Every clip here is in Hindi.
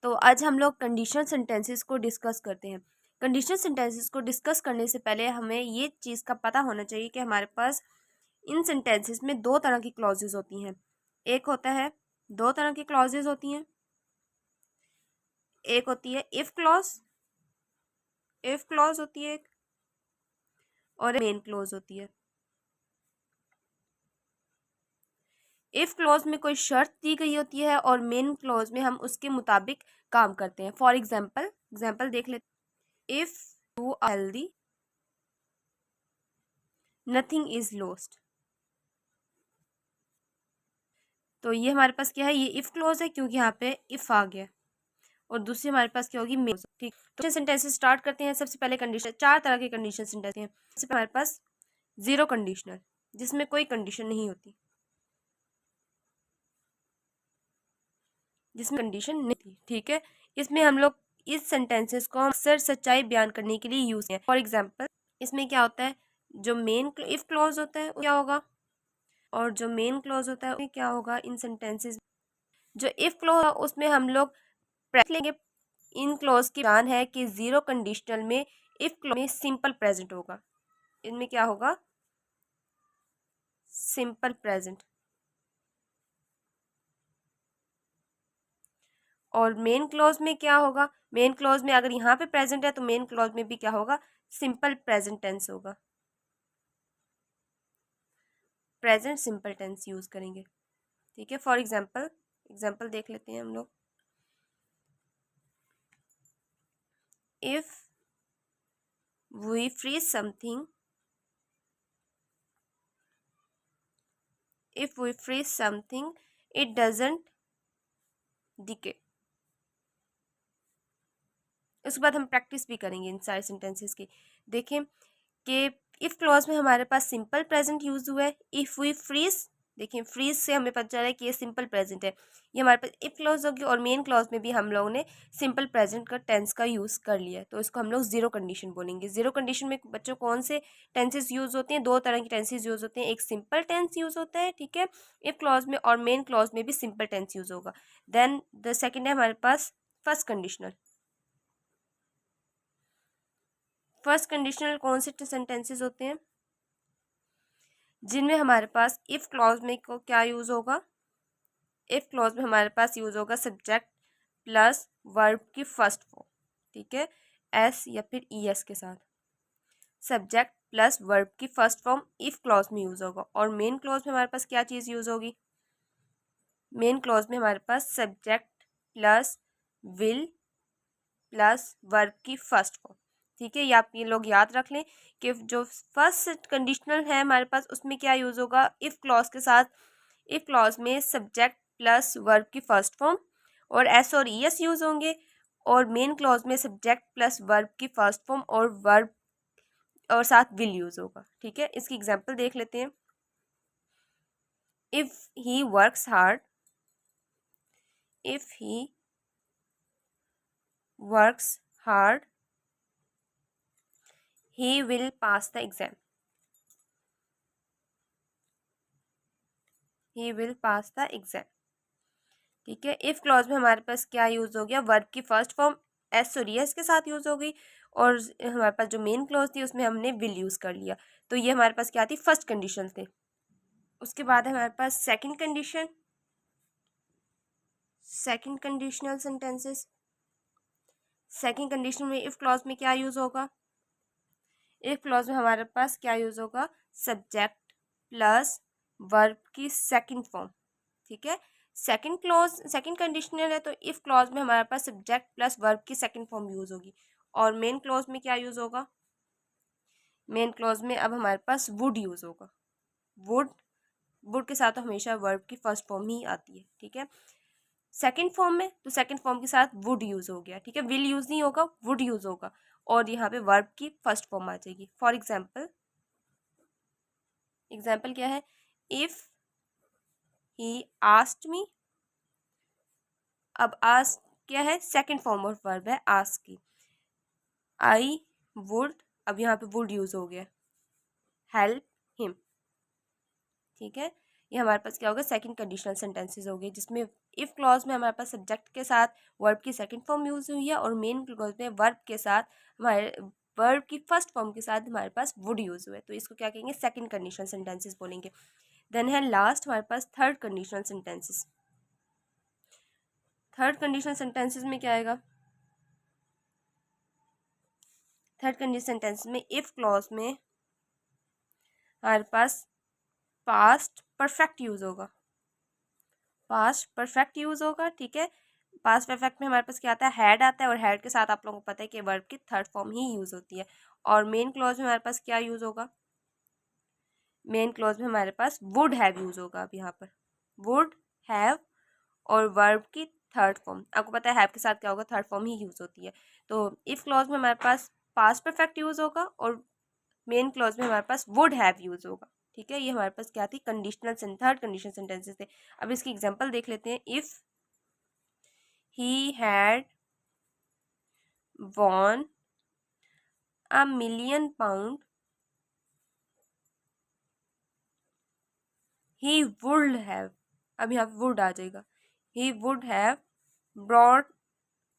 तो आज हम लोग कंडीशनल सेंटेंसेस को डिस्कस करते हैं। कंडीशनल सेंटेंसेस को डिस्कस करने से पहले हमें ये चीज़ का पता होना चाहिए कि हमारे पास इन सेंटेंसेस में दो तरह की क्लॉजेज होती हैं। एक होता है, दो तरह की क्लॉजेज होती हैं। एक होती है इफ क्लॉज होती है एक, और मेन क्लॉज होती है। इफ क्लॉज में कोई शर्त दी गई होती है और मेन क्लॉज में हम उसके मुताबिक काम करते हैं। फॉर एग्जाम्पल देख लेते। If you are healthy nothing is lost. तो ये हमारे पास क्या है, ये इफ क्लॉज है क्योंकि यहाँ पे इफ आ गया। और दूसरी हमारे पास क्या होगी, मेन। ठीक, तो सेंटेंसेस स्टार्ट करते हैं। सबसे पहले कंडीशन, चार तरह के कंडीशन सेंटेंस हैं। सबसे पहले हमारे पास जीरो कंडीशनल, जिसमें कोई कंडीशन नहीं होती, जिसमें कंडीशन नहीं थी। ठीक है, इसमें हम लोग इस सेंटेंसेस को अक्सर सच्चाई बयान करने के लिए यूज है। फॉर एग्जाम्पल, इसमें क्या होता है, जो मेन इफ क्लॉज होता है क्या होगा, और जो मेन क्लॉज होता है उसमें क्या होगा। इन सेंटेंसेस जो इफ क्लॉज उसमें हम लोग लेंगे। इन क्लॉज की जान है कि जीरो कंडीशनल में इफ क्लॉज में सिंपल प्रेजेंट होगा। इनमें क्या होगा, सिंपल प्रेजेंट। और मेन क्लॉज में क्या होगा, मेन क्लॉज में अगर यहाँ पे प्रेजेंट है तो मेन क्लॉज में भी क्या होगा, सिंपल प्रेजेंट टेंस होगा। प्रेजेंट सिंपल टेंस यूज करेंगे। ठीक है, फॉर एग्जाम्पल देख लेते हैं हम लोग। If V fridge something, if we freeze something it doesn't decay। उसके बाद हम प्रैक्टिस भी करेंगे इन सारे सेंटेंसेस की। देखें कि इफ क्लॉज में हमारे पास सिंपल प्रेजेंट यूज हुआ है। इफ वी फ्रीज, देखें फ्रीज से हमें पता चला है कि ये सिंपल प्रेजेंट है। ये हमारे पास इफ क्लॉज होगी, और मेन क्लॉज में भी हम लोगों ने सिंपल प्रेजेंट का टेंस का यूज़ कर लिया है, तो इसको हम लोग जीरो कंडीशन बोलेंगे। जीरो कंडीशन में बच्चों कौन से टेंसेस यूज़ होते हैं, दो तरह के टेंसेस यूज़ होते हैं। एक सिंपल टेंस यूज़ होता है, ठीक है, इफ क्लॉज में, और मेन क्लॉज में भी सिंपल टेंस यूज़ होगा। देन द सेकेंड है हमारे पास फर्स्ट कंडीशनल। फर्स्ट कंडीशनल कौन से सेंटेंसेस होते हैं, जिनमें हमारे पास इफ क्लॉज में को क्या यूज होगा, इफ क्लॉज में हमारे पास यूज होगा सब्जेक्ट प्लस वर्ब की फर्स्ट फॉर्म। ठीक है, एस या फिर ई एस के साथ सब्जेक्ट प्लस वर्ब की फर्स्ट फॉर्म इफ क्लॉज में यूज होगा। और मेन क्लॉज में हमारे पास क्या चीज़ यूज होगी, मेन क्लॉज में हमारे पास subject plus will plus verb की फर्स्ट फॉर्म। ठीक है, ये आप ये लोग याद रख लें कि जो फर्स्ट कंडीशनल है हमारे पास उसमें क्या यूज़ होगा, इफ़ क्लॉज के साथ। इफ़ क्लॉज में सब्जेक्ट प्लस वर्ब की फर्स्ट फॉर्म और एस और ई एस यूज़ होंगे। और मेन क्लॉज में सब्जेक्ट प्लस वर्ब की फर्स्ट फॉर्म और वर्ब और साथ विल यूज़ होगा। ठीक है, इसकी एग्जांपल देख लेते हैं। If he works hard, if he works hard he will pass the exam, he will pass the exam। ठीक है, इफ क्लॉज में हमारे पास क्या यूज हो गया, वर्ब की फर्स्ट फॉर्म एस और एस के साथ यूज हो गई। और हमारे पास जो मेन क्लॉज थी उसमें हमने विल यूज कर लिया। तो ये हमारे पास क्या थी, फर्स्ट कंडीशन थे। उसके बाद है हमारे पास second condition, second conditional sentences. Second condition में इफ क्लॉज में क्या यूज होगा, इफ क्लॉज में हमारे पास क्या यूज होगा, सब्जेक्ट प्लस वर्ब की सेकंड फॉर्म। ठीक है, सेकंड क्लॉज सेकंड कंडीशनल है, तो इफ क्लॉज में हमारे पास सब्जेक्ट प्लस वर्ब की सेकंड फॉर्म यूज होगी। और मेन क्लॉज में क्या यूज होगा, मेन क्लॉज में अब हमारे पास वुड यूज होगा। वुड, वुड के साथ तो हमेशा वर्ब की फर्स्ट फॉर्म ही आती है। ठीक है, सेकंड फॉर्म में तो सेकंड फॉर्म के साथ वुड यूज हो गया। ठीक है, विल यूज नहीं होगा, वुड यूज होगा, और यहाँ पे वर्ब की फर्स्ट फॉर्म आ जाएगी। फॉर एग्जाम्पल क्या है, इफ ही आस्क्ड मी। अब आस्क क्या है, सेकंड फॉर्म ऑफ वर्ब है आस्क की। आई वुड, अब यहाँ पे वुड यूज हो गया, हेल्प हिम। ठीक है, ये हमारे पास क्या होगा, सेकंड कंडीशनल सेंटेंसेस होगी, जिसमें इफ़ क्लॉज में हमारे पास सब्जेक्ट के साथ वर्ब की सेकंड फॉर्म यूज़ हुई है और मेन क्लॉज में वर्ब के साथ हमारे वर्ब की फर्स्ट फॉर्म के साथ हमारे पास वुड यूज़ हुआ है, तो इसको क्या कहेंगे, सेकंड कंडीशनल सेंटेंसेस बोलेंगे। देन है लास्ट हमारे पास third conditional sentences. Third conditional sentences में क्या आएगा, थर्ड कंडीशनल सेंटेंस में इफ़ क्लॉज में हमारे पास पास्ट परफेक्ट यूज़ होगा, पास्ट परफेक्ट यूज़ होगा, ठीक है। पास्ट परफेक्ट में हमारे पास क्या आता है, हैड आता है, और हैड के साथ आप लोगों को पता है कि वर्ब की थर्ड फॉर्म ही यूज़ होती है। और मेन क्लॉज में हमारे पास क्या यूज़ होगा, मेन क्लॉज में हमारे पास वुड हैव यूज़ होगा। अब यहाँ पर वुड हैव और वर्ब की थर्ड फॉर्म, आपको पता है हैव के साथ क्या होगा, थर्ड फॉर्म ही यूज़ होती है। तो इफ़ क्लॉज में हमारे पास पास्ट परफेक्ट यूज़ होगा और मेन क्लॉज में हमारे पास वुड हैव यूज़ होगा, ठीक है। ये हमारे पास क्या थी, कंडीशनल थर्ड कंडीशनल सेंटेंसेस थे। अब इसकी एग्जांपल देख लेते हैं। If he had won £1,000,000 he would have, अब यहाँ पे would आ जाएगा, he would have brought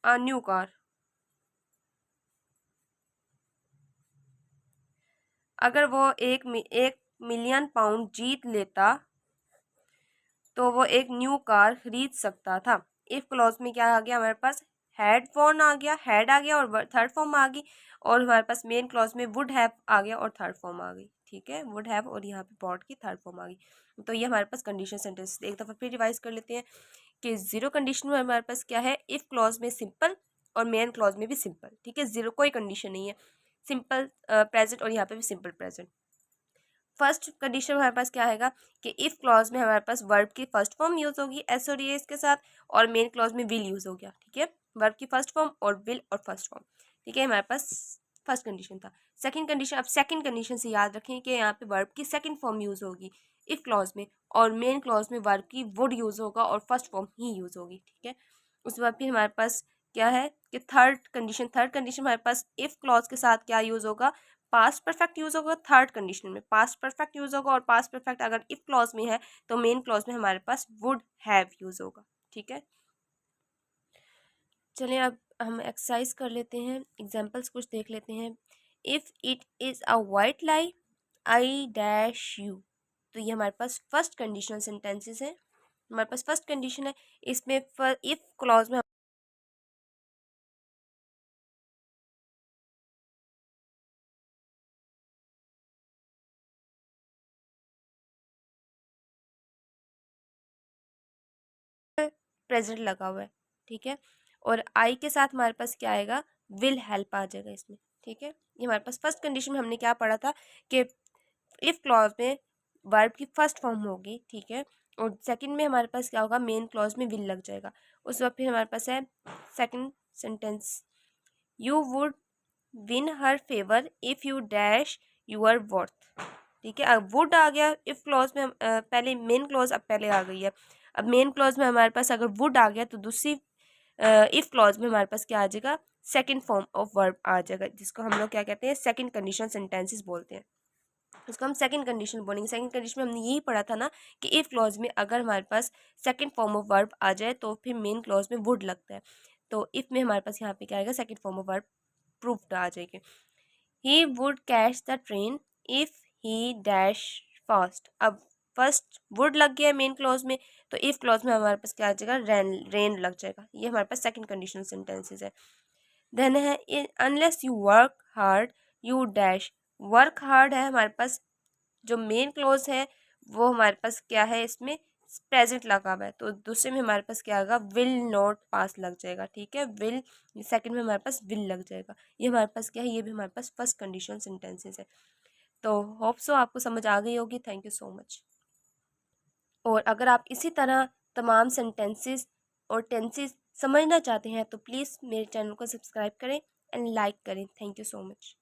a new car। अगर वो एक मिलियन पाउंड जीत लेता तो वो एक न्यू कार खरीद सकता था। इफ क्लॉज में क्या आ गया हमारे पास, हैड वॉन आ गया, हैड आ गया और थर्ड फॉर्म आ गई, और हमारे पास मेन क्लॉज में वुड हैव आ गया और थर्ड फॉर्म आ गई, ठीक है। वुड हैव और यहाँ पे बॉट की थर्ड फॉर्म आ गई। तो ये हमारे पास कंडीशन सेंटेंस, एक दफ़ा फिर रिवाइज कर लेते हैं कि जीरो कंडीशन में हमारे पास क्या है, इफ क्लॉज में सिंपल और मेन क्लॉज में भी सिंपल, ठीक है। जीरो कोई कंडीशन नहीं है, सिंपल प्रेजेंट और यहाँ पे भी सिंपल प्रेजेंट। फर्स्ट कंडीशन हमारे पास क्या आएगा कि इफ़ क्लॉज में हमारे पास वर्ब की फर्स्ट फॉर्म यूज़ होगी एस और एस के साथ, और मेन क्लॉज में विल यूज़ हो गया, ठीक है। वर्ब की फर्स्ट फॉर्म और विल और फर्स्ट फॉर्म, ठीक है, हमारे पास फर्स्ट कंडीशन था। सेकंड कंडीशन, अब सेकंड कंडीशन से याद रखें कि यहाँ पे वर्ब की सेकंड फॉर्म यूज़ होगी इफ़ क्लॉज में, और मेन क्लॉज में वर्ब की वुड यूज़ होगा और फर्स्ट फॉर्म ही यूज़ होगी, ठीक है। उसके बाद फिर हमारे पास क्या है कि थर्ड कंडीशन हमारे पास इफ़ क्लॉज के साथ क्या यूज़ होगा, पास्ट परफेक्ट यूज़ होगा। थर्ड कंडीशन में पास्ट परफेक्ट यूज़ होगा, और पास्ट परफेक्ट अगर इफ क्लॉज में है तो मेन क्लॉज में हमारे पास वुड हैव यूज़ होगा, ठीक है। चलिए अब हम एक्सरसाइज कर लेते हैं, एग्जाम्पल्स कुछ देख लेते हैं। If it is a white lie I dash you, तो ये हमारे पास फर्स्ट कंडीशनल सेंटेंसेस है, हमारे पास फर्स्ट कंडीशन है। इसमें इफ क्लॉज में प्रेजेंट लगा हुआ है, ठीक है। और आई के साथ हमारे पास क्या आएगा, विल हेल्प आ जाएगा इसमें, ठीक है। ये हमारे पास फर्स्ट कंडीशन में हमने क्या पढ़ा था कि इफ क्लॉज में वर्ब की फर्स्ट फॉर्म होगी, ठीक है, और सेकंड में हमारे पास क्या होगा, मेन क्लॉज में विल लग जाएगा। उस वक्त फिर हमारे पास है second sentence, you would win her favour if you dash your worth, ठीक है। अब वुड आ गया इफ़ क्लॉज में, पहले मेन क्लॉज अब पहले आ गई है। अब मेन क्लॉज में हमारे पास अगर वुड आ गया तो दूसरी इफ़ क्लॉज में हमारे पास क्या आ जाएगा, सेकंड फॉर्म ऑफ वर्ब आ जाएगा, जिसको हम लोग क्या कहते हैं, सेकंड कंडीशनल सेंटेंसेस बोलते हैं। उसको हम सेकंड कंडीशन बोलेंगे। सेकंड कंडीशन में हमने यही पढ़ा था ना कि इफ़ क्लॉज में अगर हमारे पास सेकंड फॉर्म ऑफ वर्ब आ जाए तो फिर मेन क्लॉज में वुड लगता है। तो इफ़ में हमारे पास यहाँ पे क्या आएगा, सेकंड फॉर्म ऑफ वर्ब प्रूफ्ड आ जाएगी। He would catch the train if he dash fast, अब फर्स्ट वुड लग गया मेन क्लॉज में, तो इफ़ क्लॉज में हमारे पास क्या आ जाएगा, रेन लग जाएगा। ये हमारे पास सेकंड कंडीशनल सेंटेंसेस है। देन है unless you work hard you dash, work hard है हमारे पास, जो मेन क्लॉज है वो हमारे पास क्या है, इसमें प्रेजेंट लगा हुआ है, तो दूसरे में हमारे पास क्या आएगा, विल नॉट पास लग जाएगा, ठीक है। विल सेकंड में हमारे पास विल लग जाएगा। ये हमारे पास क्या है, ये भी हमारे पास फर्स्ट कंडीशन सेंटेंसेस है। तो होप सो आपको समझ आ गई होगी। Thank you so much. और अगर आप इसी तरह तमाम सेंटेंसेस और टेंसेस समझना चाहते हैं तो प्लीज़ मेरे चैनल को सब्सक्राइब करें एंड लाइक करें। Thank you so much.